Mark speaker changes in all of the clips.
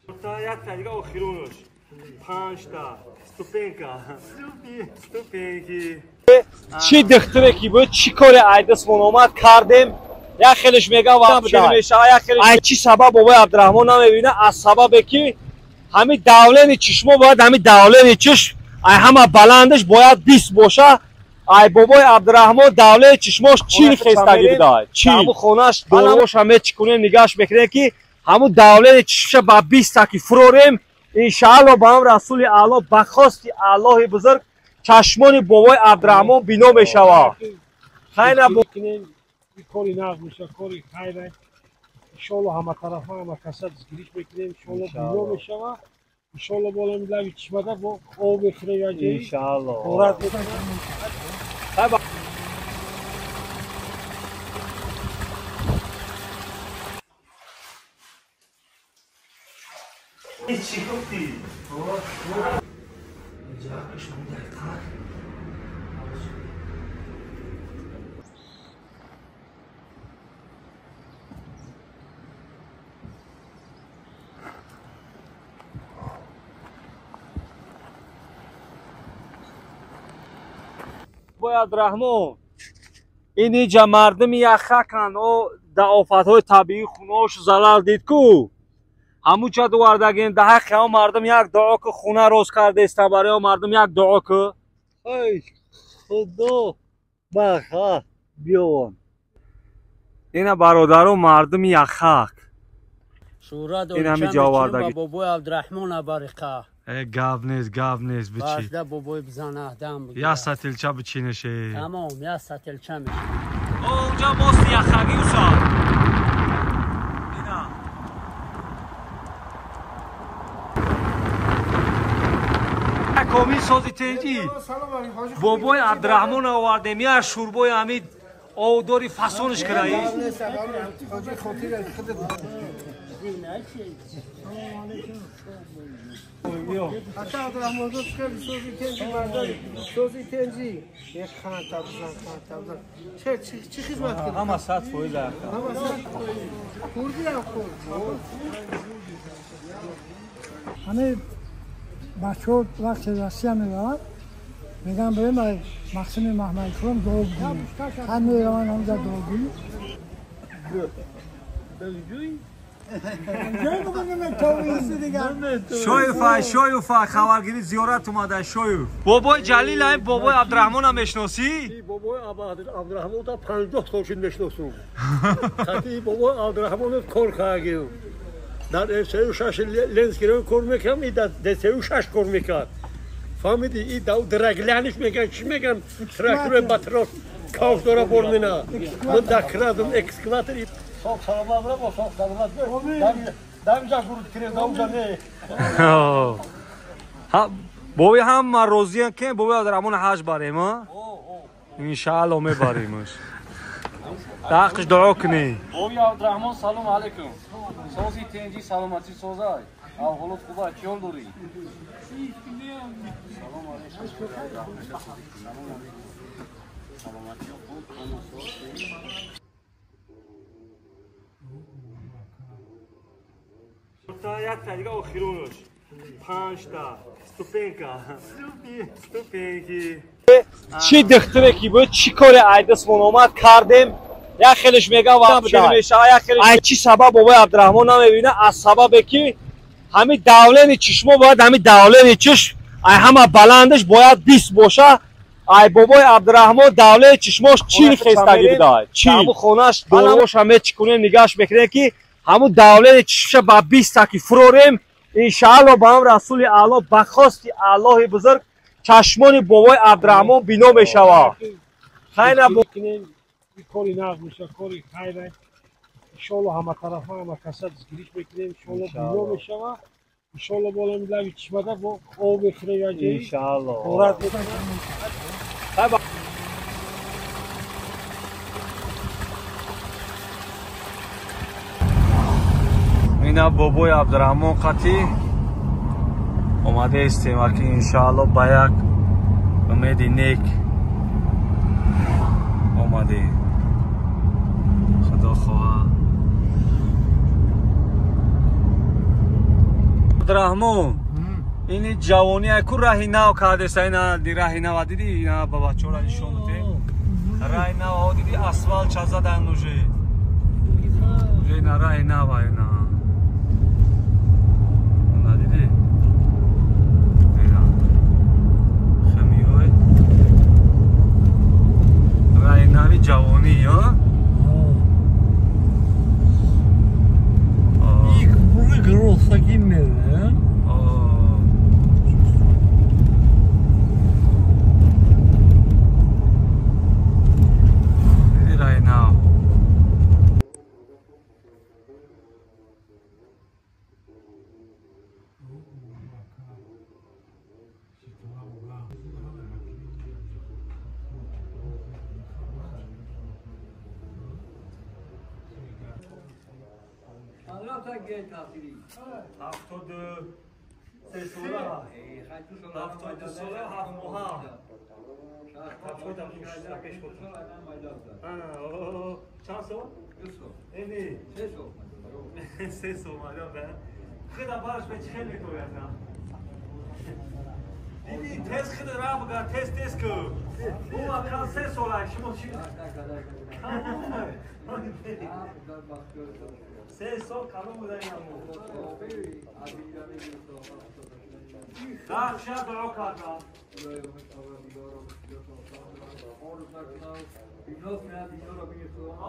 Speaker 1: یک تایگه آخرونش 5 تا ступеньки چی دختره کی بود چی کار عیدسمون آمد کردیم یک خیلیش میگه وقت چی میشه یک خیلیش چی سبب بابای عبدالرحمن نمیبینه از سبب کی همین دولین چشمو باید همین دولین چشم همه بلندش باید 20 باشه ای بابای عبدالرحمن دولین چشمش چی خستگی بده چی همون خونش دروش همه چی کنیم نگاش بکنیم که همون دولین چشمش با 20 تاکی فروریم انشاءالله با هم رسول اعلی بخواست الله بزرگ چشمان بابای عبدالرحمن بینو میشود خیلی
Speaker 2: بکنیم کاری نقد میشه کاری خیلی انشاءالله همه طرف همه کسا دستگیریش بکنیم انشاءالله بینو میشود انشاءالله بالا میدوی چشمده با آب بخیره یا جایی
Speaker 1: انشاءالله
Speaker 2: قرارت بکنیم
Speaker 1: چی گفتی؟ بابای عبدالرحمن اینجا مردم یخکن و در آفتهای طبیعی خونهاش زلال دید کو همون چه دوردگین ده حق هم مردم یک دعا که خونه روز کرده است برای مردم یک دعا که
Speaker 3: ای خدا بخواه بیاون
Speaker 1: این برادر و مردم یخک
Speaker 3: شورا
Speaker 1: این همین جاوردگی
Speaker 3: بابای عبدالرحمن برقه
Speaker 1: گاب نیست بچی
Speaker 3: باشده بابای بزنه دم بگیره
Speaker 1: یا ستلچه بچینشه
Speaker 3: تمام یا ستلچه میشه
Speaker 1: اونجا ماست یخگی اوشا کامی سازی تیجی بابای عبدالرحمن آوردیم یا شوربای امید آوداری فسونش کرایی
Speaker 2: حتی عبدالرحمن دوست کردی سوزی تنجی برداری سوزی تنجی یک خانه تبزن چی خدمت کردی؟
Speaker 1: همه ست فویل
Speaker 2: همه ست فویل خوردی هم خورد
Speaker 4: همه بچه ها وقت رسیه میروند میگن بریم مقسم محمد فرم دعا بگیریم هم میروند همونجا دعا بگیریم
Speaker 1: شایوفا خبرگیری زیارت اومده شایوف بابای جلیل هم بابای عبدالرحمن هم میشناسی؟
Speaker 2: بابای عبدالرحمن تا 50 سالشون میشناسم خطی بابای عبدالرحمن کار خواهیم در 36 لنز گیرم کار میکنم این در 36 کار میکرد فهمیدی این درگلانش میگن چی میگن ترکتور بطراس کاف داره برمینه من دکردم اکسکواتر صاف سلامت برم با صاف سلامت برم دمیجا گرود کرد دمیجا نه
Speaker 1: بابای هم روزی هم که بابای عبدالرحمن حج بریم ها انشاءالله میبریمش دقش دعا کنی
Speaker 5: بابای عبدالرحمن سلام علیکم سوزی تنجی سلامتی سوزای احوالت خوبه چیال دوری سلام علیکم سلامتی
Speaker 1: یک تایگه آخرونش 5 تا ступеньки چی دختره کی بود چی کار عیدسمون آمد کردیم یک خیلیش میگه وقت چی میشه یک خیلیش چی سبب بابای عبدالرحمن نمیبینه از سبب کی همین دولین چشمو باید همین دولین چشم همه بلندش باید 20 باشه ای بابای عبدالرحمن دولین چشمش چی خستگی بده چی همون خونش دروش همه چی کنیم نگاش بکنیم که همون دولین چشمش با 20 تاکی فروریم انشاءالله با هم رسول اعلی بخواست الله بزرگ چشمان بابای عبدالرحمن بینو میشود خیلی
Speaker 2: بکنیم کاری نقد میشه کاری خیلی انشاءالله همه طرف همه کسا دستگیریش بکنیم انشاءالله بینو میشود انشاءالله بالا میدوی چشمده با آب بخیره یا جایی
Speaker 1: انشاءالله
Speaker 2: قرارت بکنیم
Speaker 1: اینا بابای عبدالرحمن قطی اومده استیم که انشاءالله با یک امید نیک اومده خدا خواه Abdurahmon. Ini javoni aku rahina kade sayna di rahina vadidi ina baba chora nishon dute. Rahina vadidi asfalt chaza danuje. Ina rahina vayna. Ona didi. Ina. Khamiyoy. Rahina vi javoni ya.
Speaker 2: Grossa aqui mesmo, né?
Speaker 1: Right now.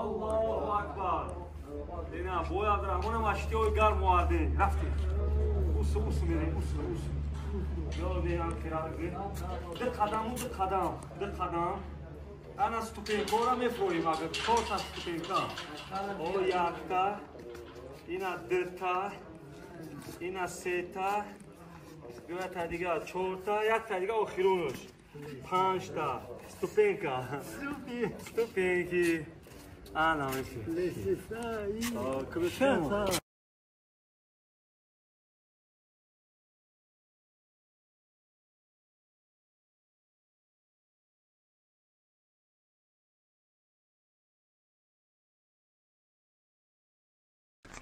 Speaker 1: Allahu Akbar. Dina boy Abdurahmon mashti oy gar muarde. Rafti. Us mere us. Yo de an kirage. De qadam. Ana stupenkora mefroi maga. Korta stupenka. O yakta. Ina dta. Ina seta. Göra tadiga chorta, yak tadiga oxirunosh. 5 ta. Stupenka. Stupenki. Ana meshi. Krishna.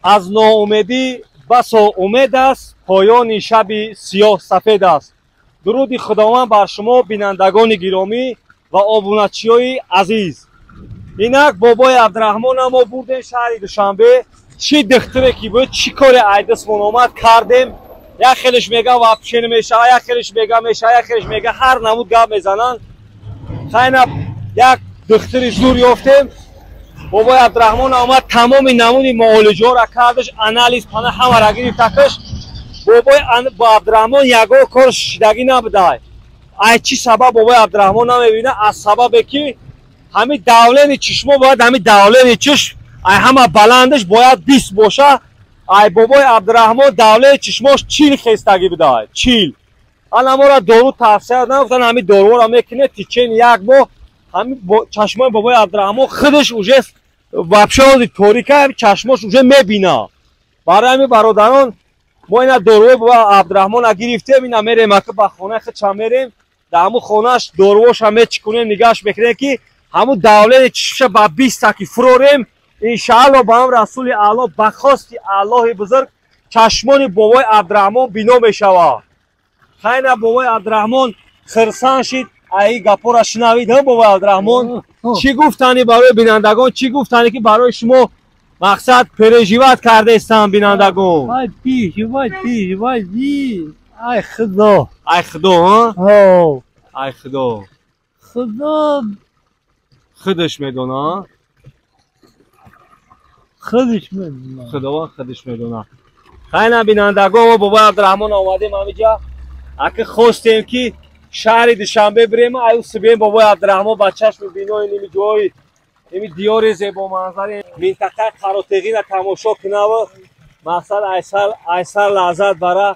Speaker 1: از ناامیدی بسا امید است پایان شبی سیاه سفید است. درود خداوند بر شما بینندگان گرامی و آبونچی‌های عزیز. اینک بابای عبدالرحمن ما بردیم شهر دوشنبه. چی دختره کی بود چی کار عیدسمون آمد کردیم. یک خیلیش میگه واپشین میشه، یک خیلیش میگه میشه، یک خیلیش میگه هر نمود گپ میزنن. خیلی یک دختری زور یافتیم. بابای عبدالرحمن آمد تمام نمونی معالجه را کردش، انالیز پانه همه را گرفت تکش. بابای عبدالرحمن یگو کار شیدگی نبوده. ای چی سبب بابای عبدالرحمن نمیبینه؟ از سببی که همین دولین چشما باید همین دولین چشم ای همه بلندش باید 20 باشه. ای بابای عبدالرحمن دولین چشماش چیل خستگی بوده، چیل. الان ما را دارو توصیه نگفتن، همین دارو را میکنه تیچین یک ماه همین چشمای بابای عبدالرحمن خودش اوجه وابشه تاریکه، چشماش اوجه میبینه. برای همین برادران ما این داروی بابای عبدالرحمن گرفتیم، اینا میریم که به خانه خودش میریم، در همون خانهش داروش هم چیکنیم نگاش میکنیم که همون دولت چشمش با 20 تاکی فروریم. انشاءالله با هم رسول اعلی بخواست الله بزرگ چشمان بابای عبدالرحمن بینا میشود. خیلی بابای عبدالرحمن خرسان شد. ای گپا را شنوید هم بابای عبدالرحمن چی گفتنی برای بینندگان؟ چی گفتنی که برای شما مقصد پرژیوت کرده استن بینندگان؟
Speaker 2: پیشواتی ای خدا،
Speaker 1: ای خدا ها؟ ای خدا خودش میدونه، خدا خودش میدونه. خیلی بینندگان ما بابای عبدالرحمن آمدیم همینجا اگه خواستیم که شهر دوشنبه بریم ایو سبیم بابای عبدالرحمن بچهش ببینیم اینمی جای اینمی دیار زیبا منظر منطقه قراتقی را تماشا کنه و مقصد ایسر لحظت برای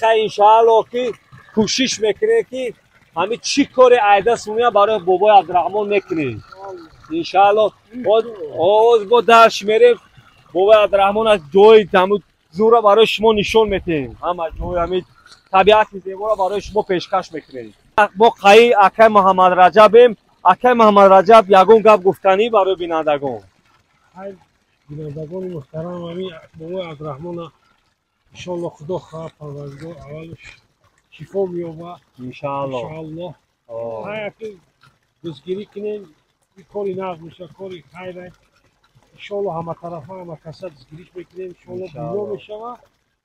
Speaker 1: خیلی انشاءالله که کوشش میکنه که همین چی کار عیده سونیه برای بابای عبدالرحمن میکنه انشاءالله. با درش میریم بابای عبدالرحمن از جای زور برای شما نشون میتیم، همه جای همین طبیعت زیبا را برای شما پیشکش میکنیم. ما قایی اکای محمد رجبیم. اکای محمد رجب یگون گپ گفتنی برای بینندگان.
Speaker 2: بینندگان محترم، همین بابای عبدالرحمن انشالله خدا خواه پروردگار اولش شفا میابه
Speaker 1: انشالله
Speaker 2: انشالله هر که دستگیری کنین این کاری نقد میشه کاری خیره انشالله همه طرف همه کسا دستگیریش بکنین انشالله بینا میشه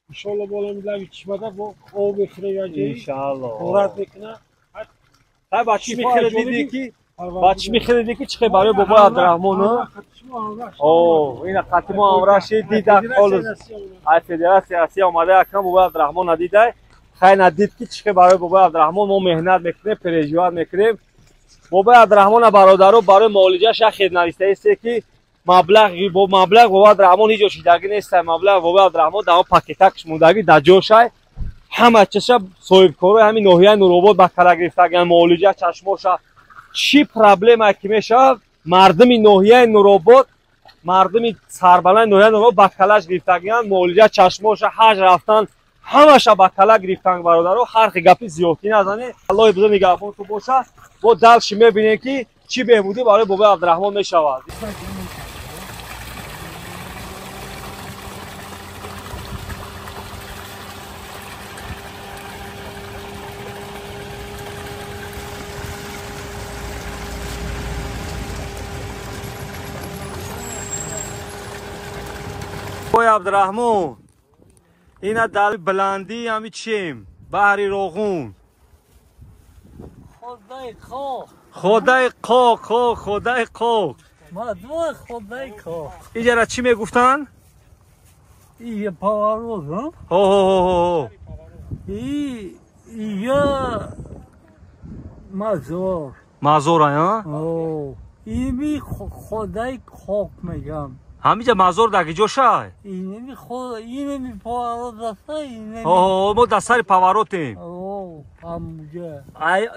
Speaker 2: انشالله بالا میدوی چشمده با آب میخوره یا جایی
Speaker 1: انشالله
Speaker 2: خورت میکنه
Speaker 1: ها بچه میخریدی که بچه میخریدی که چه برای بابا عبدالرحمن اوه این ختم امرش دیده خالص از فدراسیون سیاسی اومده اکرم بابا عبدالرحمن ندیده خیلی ندید که چه برای بابا عبدالرحمن ما مهنت میکنیم پرهیزگاری میکنیم بابا عبدالرحمن برادرو برای معالجهش خیلی نوشته است که مبلغ بابا عبدالرحمن هیچ چیزی نیست مبلغ بابا عبدالرحمن در پاکتش موندگی در جوش همه چیزا صاحب کارو همین ناحیه نورآباد با کلا گرفتگان معالجه چشماش چی پرابلم که میشه مردم ناحیه نورآباد مردم سربلند ناحیه نورآباد با کلاش گرفتگان معالجه چشماش حج رفتن همش با کلا گرفتن برادرو هر گپی زیادی نزنه الله بزرگ نگهبان تو باشه با دلش میبینه که چی بهبودی برای بابا عبدالرحمن میشود بابا عبدالرحمن اینا در بلندی همی چیم بحری روغون
Speaker 3: خدای خواه
Speaker 1: خدای قاق خدای قاق
Speaker 3: مدوه خدای خواه
Speaker 1: اینجا را چی میگفتن؟
Speaker 3: یه پاواروز هم
Speaker 1: هو
Speaker 3: یا مزار
Speaker 1: مازور ها
Speaker 3: اینمی خدای خواه میگم
Speaker 1: همینجا مازور در جوشه
Speaker 3: اینمی پاواروز هست اینمی
Speaker 1: ما در سر پاواروتیم
Speaker 3: همونجا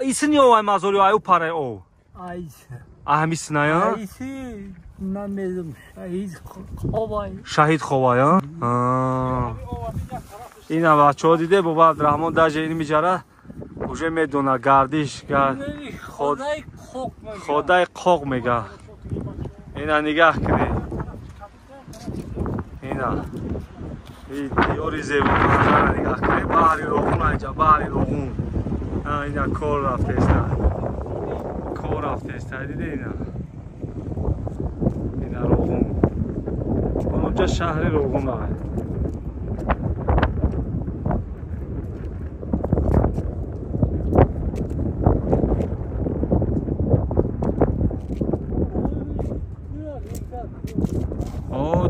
Speaker 1: ایسنی او مازوری او پاره او
Speaker 3: ایسه
Speaker 1: همیسنه یا؟
Speaker 3: ایسه نمیدونم شهید خواه
Speaker 1: شهید خواه یا؟ این هم بچه ها دیده بابا عبدالرحمن در اینی میجاره اوژه میدونه گردش خدای قاق میگه اینا نگاه کنی اینا این دیاری زیبا منظر نگاه کنی بحری روغون اینجا بحری روغون اینا کار رفته است دیده اینا روغون اونجا شهر روغون های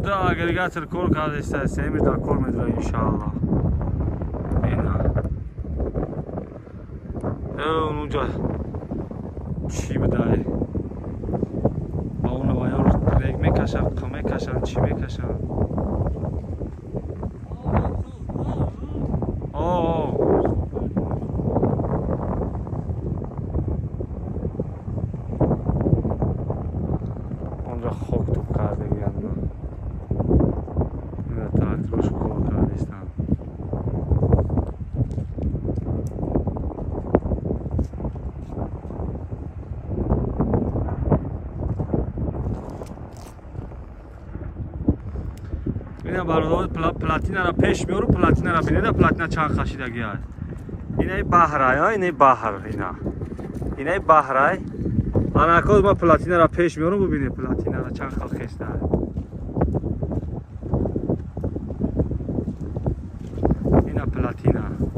Speaker 1: ده agregator کار کرده است سیمی در کار میداره انشاءالله اینا اونجا چی بدهی با اون وایار ریگ میکشن قم میکشن چی میکشن اونجا خوک تو کرده گیرن اینا ترکتروش کار کرده استن اینا برادر پلاتینا را پیش میارو پلاتینا را بینید پلاتینا چند خشیدگی هست اینای بحرای ها اینای بحر اینای بحرای آنکاز ما پلاتینا را پیش میارو ببینید پلاتینا را چند خل خسته هست اینا پلاتینا روغون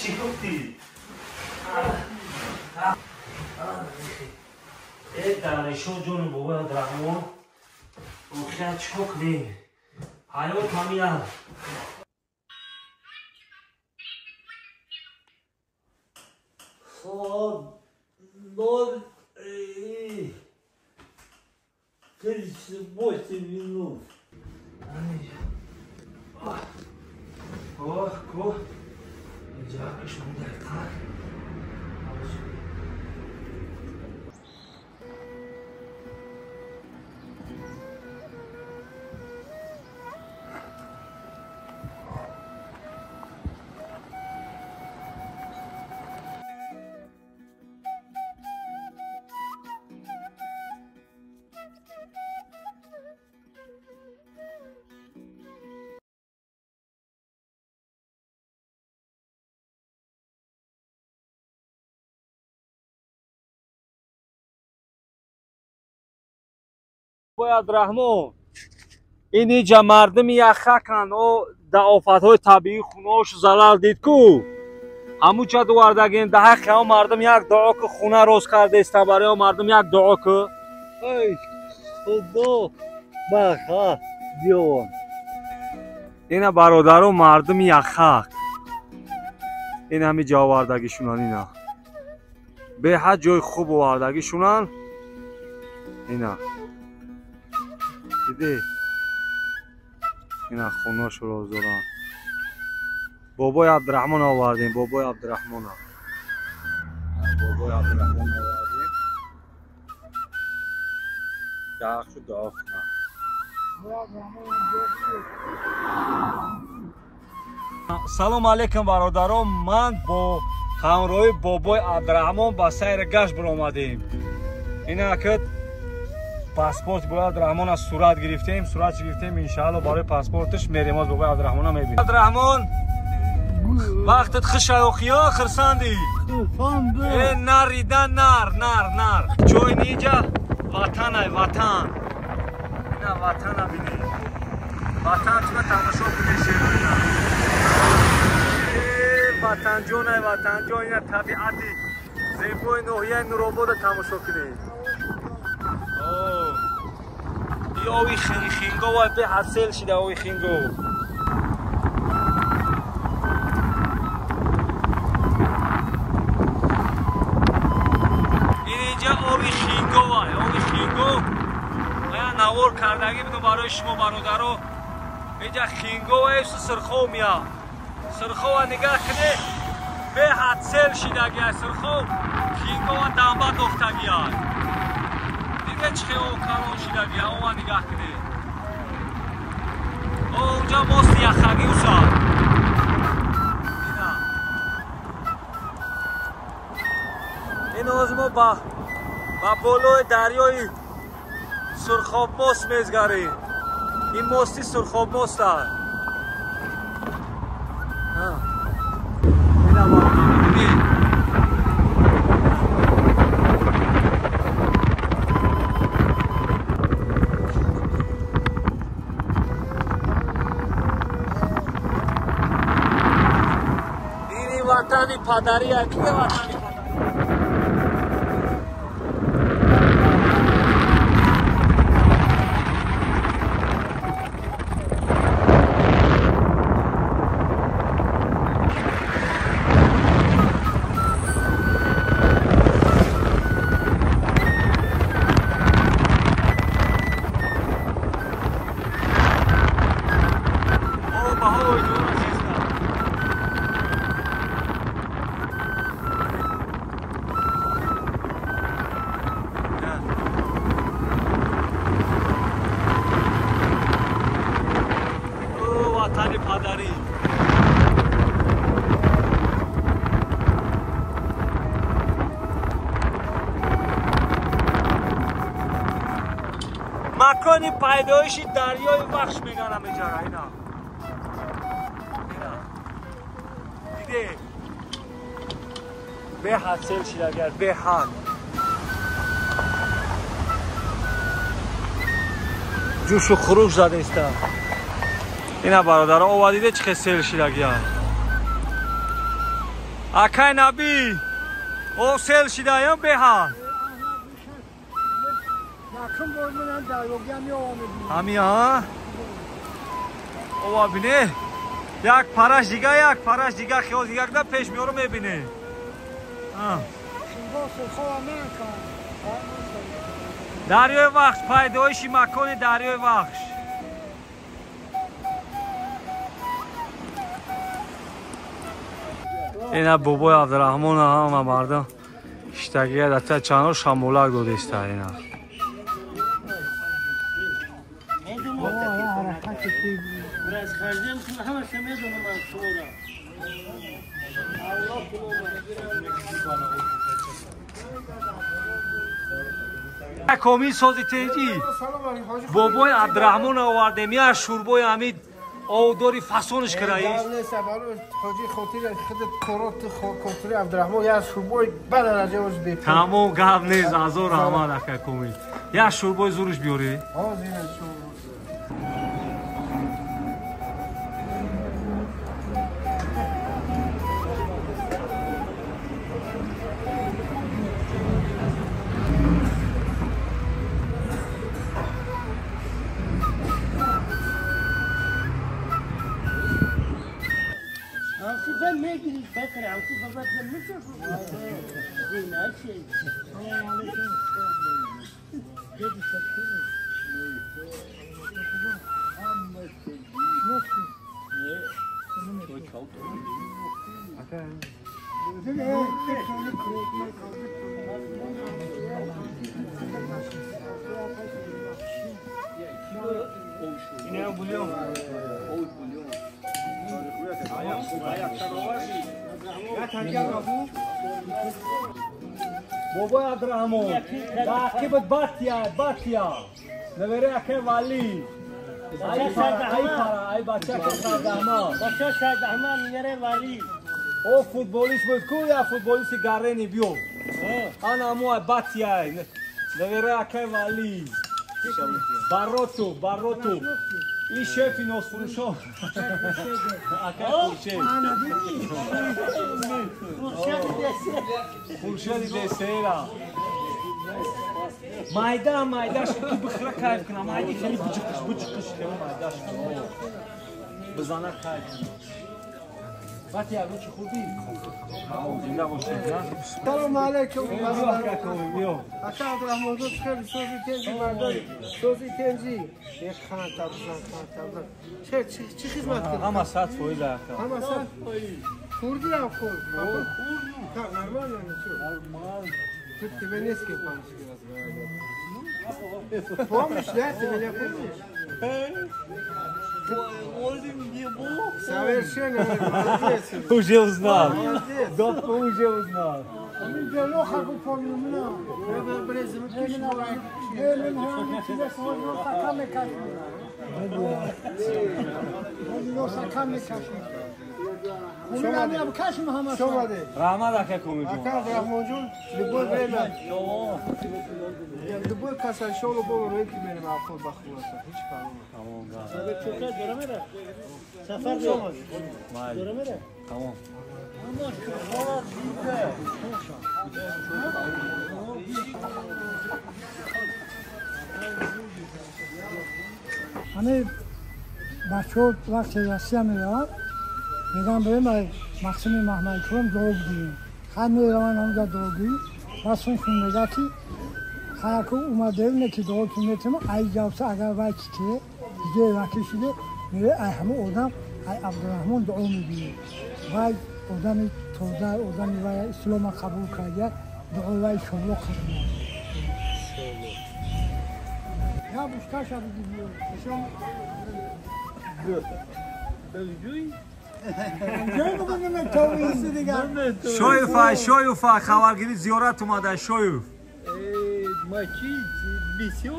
Speaker 1: چی گفتی؟ دانشو جون بابا عبدالرحمن خیلی چکنی حیات همیان
Speaker 3: Nol Крisi boştu minut.
Speaker 1: Oh, ko. Jaga şunda kal. بابای عبدالرحمن این اینجا مردم یخکن و در آفتهای طبیعی خونهاش زلال دید کو همون چه دوردگین ده حق ها مردم یک دعا که خونه روز کرده است برای مردم یک دعا که
Speaker 3: ای خدا بخواه دیوان
Speaker 1: این برادر مردم یخک این همین جا آوردگی شونن اینا به حد جای خوب آوردگی شونن اینا دیدی اینا خونه شو رو زدن بابای عبدالرحمن آوردیم بابای عبدالرحمن آوردیم داغ شو داغ نه سلام علیکم برادران من با همراهی بابای عبدالرحمن با سیر گشت برآمدیم اینا که پاسپورت بابای عبدالرحمن از صورت گرفتیم ان شاء الله برای پاسپورتش میریم از بابای عبدالرحمن میبینیم عبدالرحمن وقتت خشایخیا خرساندی نریدن نر جوی نیجا وطن وطن اینا وطن بینی وطن چه تماشا کنی شیرونه وطن جون اینا طبیعتی زیبای نوحیه نورآباد تماشا کنی یا اوی خینگو و به حاصل شده اوی خینگو اوی خینگو من نوار کردگی بدون برای شما برادرو اینجا خینگو و ایسو سرخو میاد سرخو و نگاه کنه به حد سل شدگی سرخو خینگو و دنبه دختگی های دیگه چه او کارون شدگی ها و نگاه کنه اونجا ماست یخگی اوسا این از ما با بالای دریای سرخاب ماست میزگریم این ماستی سرخاب ماست هست این هم این وطنی پدری هست که وطنی مکانی پیدایشی دریای بخش میگن همه جا اینا دیده به حد سیل شیدگر به حد جوش و خروش زده است اینا برادر آوادیده چه سیل شیدگر اکای نبی او سیل شیدگر به حد همی ها او بینه یک پرش دیگه خیال دیگه که پیش میارو میبینه دریای وخش پیدایشی مکان دریای وخش اینا بابای عبدالرحمن هم مردم اشتگیه دسته چند شمولک داده است اینا
Speaker 3: biraz harcayayım şimdi hemen semeye dönmem sonra. Allah kuluma.
Speaker 1: کامی سازی تیجی بابای عبدالرحمن آورده میاد شوربای امید آوداری فسانش کرایی
Speaker 6: نه سوالو حاجی خاطر خود کارات خاطر عبدالرحمن یا شوبای بعد درجه وز بیت
Speaker 1: تمام گپ نیست ازور احمد اکا کومی یا شوربای زورش بیاری
Speaker 6: ها زین شو
Speaker 3: عاصفة ما يجري فاكر عاصفة بطل مصر زين أشياء
Speaker 1: بابای عبدالرحمن تعقیبت باتیا نبره اکه والی ای پارا ای بچه که سردهمان
Speaker 3: بچه سردهمان میاره والی
Speaker 1: او فوتبالیست بود کو یا فوتبالیست گرنی بیو آن امو باتیا نبره اکه والی باروتو این شف اینوز فروشو اکه فروشو دیسیرا مایداش که بخرا کایف کنم مایدی خیلی بچکش خیلی مایداش بزنه کایف کنم باتیا رو چی خوبی؟ زنده باشید
Speaker 6: سلام علیکم
Speaker 1: بیو
Speaker 6: اکا عبدالرحمن دوست خیلی سوزی تنجی مرداری سوزی تنجی یک خان تبزن چی خدمت کنی؟
Speaker 1: همه ساعت فویده اکا
Speaker 6: همه ساعت خوردی هم خورد نرمال یعنی چو تبه نیست که پامش نه تبه نکنیش Совершенно молодец.
Speaker 1: Уже узнал. Доктор уже узнал. Рахмат ака кумиҷон.
Speaker 6: Ака Абдурахмонҷон, любой время. Любой каса иншалло бо роки мерем авто бахуласа. Ҳеҷ паром.
Speaker 1: Тамом.
Speaker 3: چوکا داره میره سفر داره
Speaker 1: Майли.
Speaker 3: میره
Speaker 1: Тамом.
Speaker 4: همه بچه وقتی رسیه میرن میگن بریم ای مقسم محمد کرم دعا بگیریم خیلی میروان همونجا دعا بگیریم بسونشون میگه که خیلی که اومده اینه که دعا کنیتیم ای جوسه اگر وقتی که دیگه وقتی شده میره ای همه آدم ای عبدالرحمن دعا میگیریم وای آدم توزه آدمی وای اسلام قبول کرده دعا وای شما خدمت یا بشکا شده دیگه شما
Speaker 1: شویوفا خبرگیری زیارت اومده شویوف
Speaker 3: ماچی بیسیو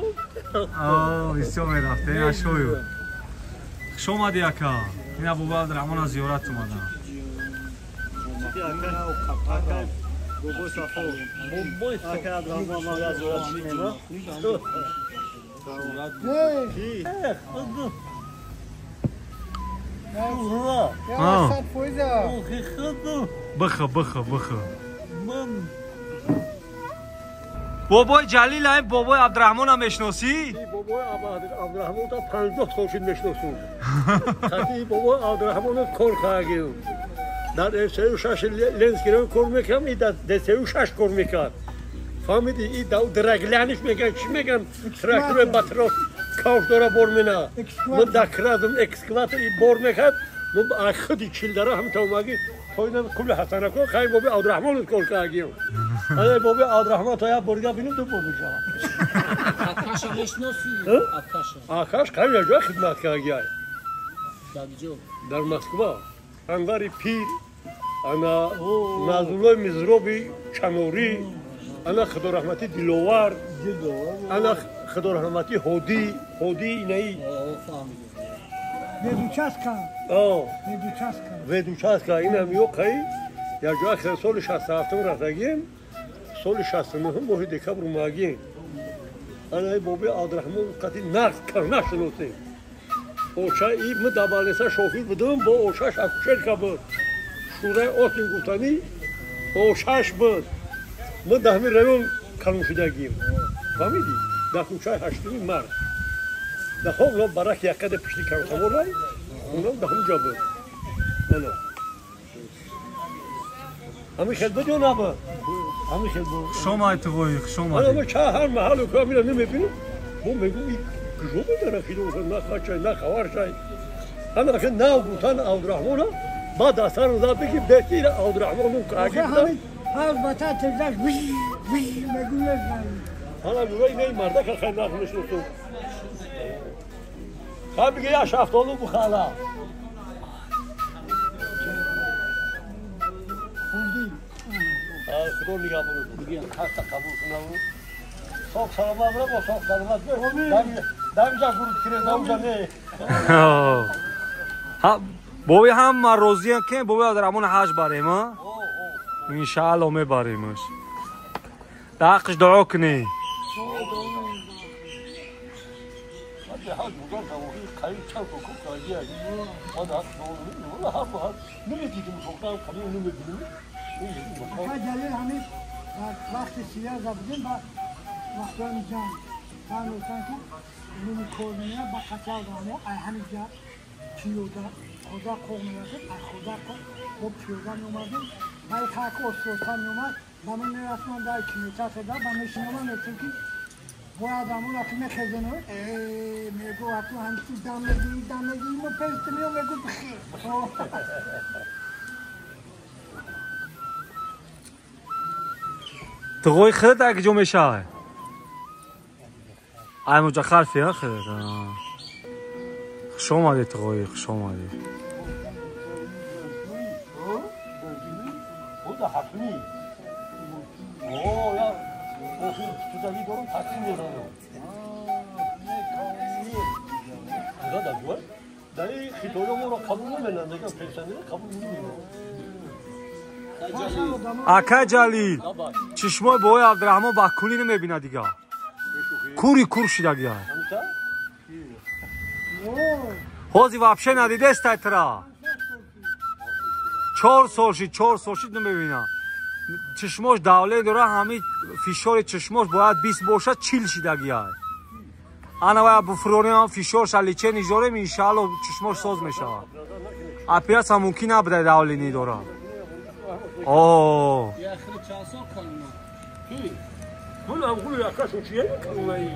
Speaker 1: بسیار میرفته یا شویوف خوش آمدی اکا این ابو عبدالرحمن از زیارت اومده بخه بابای جلیل این بابای عبدالرحمن هم میشناسی؟
Speaker 2: بابای عبدالرحمن تا 50 سالشین میشناسم. خاطی بابای عبدالرحمن کار کردیم. در 36 لنز گرفت کار میکنم ای در 36 کار میکرد. فهمیدی ای درگلانش میگن چی میگن تراکتور باترا کاف داره بار مینا. من دکرادم اکسکواتر ای بار میکرد. من خودی چیل داره هم تو مگی تویدم کل حسنه کو خیلی بابای عبدالرحمن کار کردیم. اگر بابای عبدالرحمن تا یا برگا بینیم تو بابای
Speaker 3: آکاشا میشناسی
Speaker 2: آکاش خیلی جا خدمت کردیم. در مسکو انوار پیر انا نازلوی مزروبی چنوری انا خدا رحمتی دلوار انا خدا رحمتی هودی اینایی
Speaker 4: Ведучастка.
Speaker 2: آه
Speaker 4: Ведучастка.
Speaker 2: ведучастка این هم یوقی یا جا آخر سال 67 رفتگیم سال 69 ماه دکبر اومدیم انا بابی عبدالرحمن قطعی نقد کرنه شنوسیم اوچه ای مدبالسه شوفیر بودم با اوچهش اکوشر که بود شورای آسین گفتنی اوچهش بود ما دهمی رایون کنوشیدگیم فهمیدی؟ در کوچه هشتمی مرد در خواب را برک یکده پشتی کنوشم رای اونم در همونجا بود نه همین خیل بود یا نبود؟ همین خیل بود
Speaker 1: شما اتقایی شما
Speaker 2: حالا ما چه هر محل که میرم نمیبینم ما میگم این کجا بداره خیلی نه خواهد نه خوار شای همه که نه بودن عبدالرحمن بعد اصلا رو داد بگیم بهتیر عبدالرحمن اون که عجیب دارم
Speaker 4: هر بطه تزدش وی مگویه زنی.
Speaker 2: حالا گروهی نه مرده که خیلی نخونش نستم خواهد بگه یا شفتالو بخالا خدا نگاه بودم بگیم هسته قبول کنم صاف سلامت را با صاف سلامت دمیجا گروه کنه دمیجا نه
Speaker 1: بابی هم من روزی هم که بابی عبدالرحمن حج بریم ها انشاءالله میبریمش در حقش دعا کنی
Speaker 4: آقا جلیل همین وقت سیاه زبدیم با وقتان جان کار میکنن که نمی کورنیه با خطا دانه ای همین جا چیودا خدا کورنیه که ای خدا خوب چیودا میومدیم بای خاک استوستان میومد با من رسمان دای کمیتا صدا با میشنوان چون که با آدمون اکی میخزنه میگو اکو همچی دامگی مو پستمیو میگو بخیر
Speaker 1: تقوی خیلی اگه جو میشه ای مجا خرفی ها خیلی خوش آمدی تقوی خوش آمدی
Speaker 2: خدا حتمی اوه یا تو داری دارم حتمی میدارم خدا دادوه داری خیطوره رو قبول نمیدن دیگه پیسنده قبول نمیدن
Speaker 1: اکا جلیل چشمای بابای عبدالرحمن با کلی نمیبینه دیگه کوری کور شده گیه حوزی وابشه ندیده است ترا 4 سال شید نمیبینه چشماش دوله داره همین فشار چشماش باید 20 باشه 40 شده گیه انا باید بفرونی هم فشارش لیچه نیجارم انشاءالله چشماش ساز میشه اپیرس هم ممکن نبوده دوله نیداره اوه
Speaker 5: یه خیلی چند سال کنیم
Speaker 2: من هم خیلی اکاشو چیه میکنی؟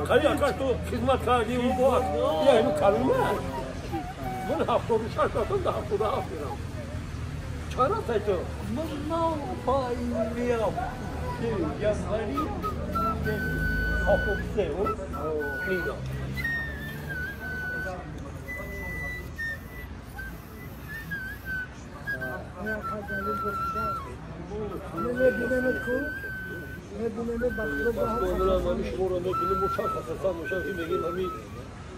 Speaker 2: خیلی اکاش تو خدمت کردی و باید یه اینو کلمه من 76 ساتون ده 77 میرم چرا تایتو؟ من پایین میام یه خیلی خاپوکسه و میدم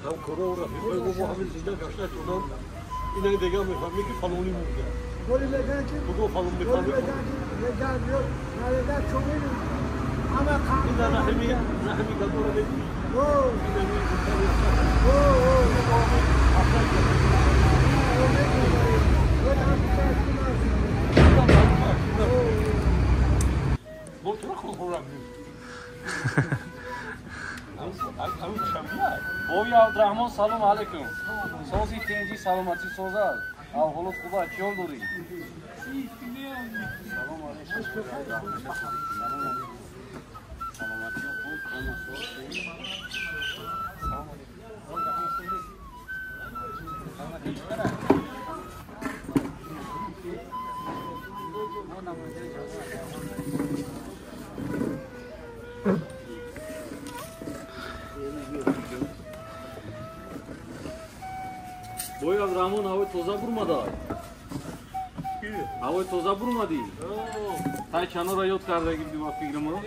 Speaker 2: هم کره و رفیقای بابا همین زنده گشته تونم اینه دیگه میفهمی که فلونی مونده
Speaker 4: بولی بگن که
Speaker 2: بگو فلون میفهمی
Speaker 4: بگن بیاد نایده چونی همه خواهد
Speaker 2: این در رحمی کدوره بگی
Speaker 5: بابی عبدالرحمن سلام علیکم سازی تنجی سلامتی سازد احوالت خوبه چیال داری؟ سلام علیکم سلامتی بوی عبدالرحمن هوای تازه برمده هوای تازه برمدی تای چنو را یاد کرده گیردی با فکر ما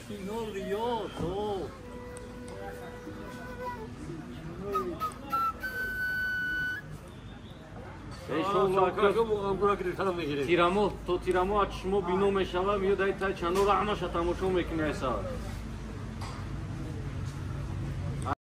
Speaker 2: اینو ریاض
Speaker 5: تیرامو تو تیرامو چشمو بینو میشوم یا دای تا چندو را همش تماشا میکنه ایسا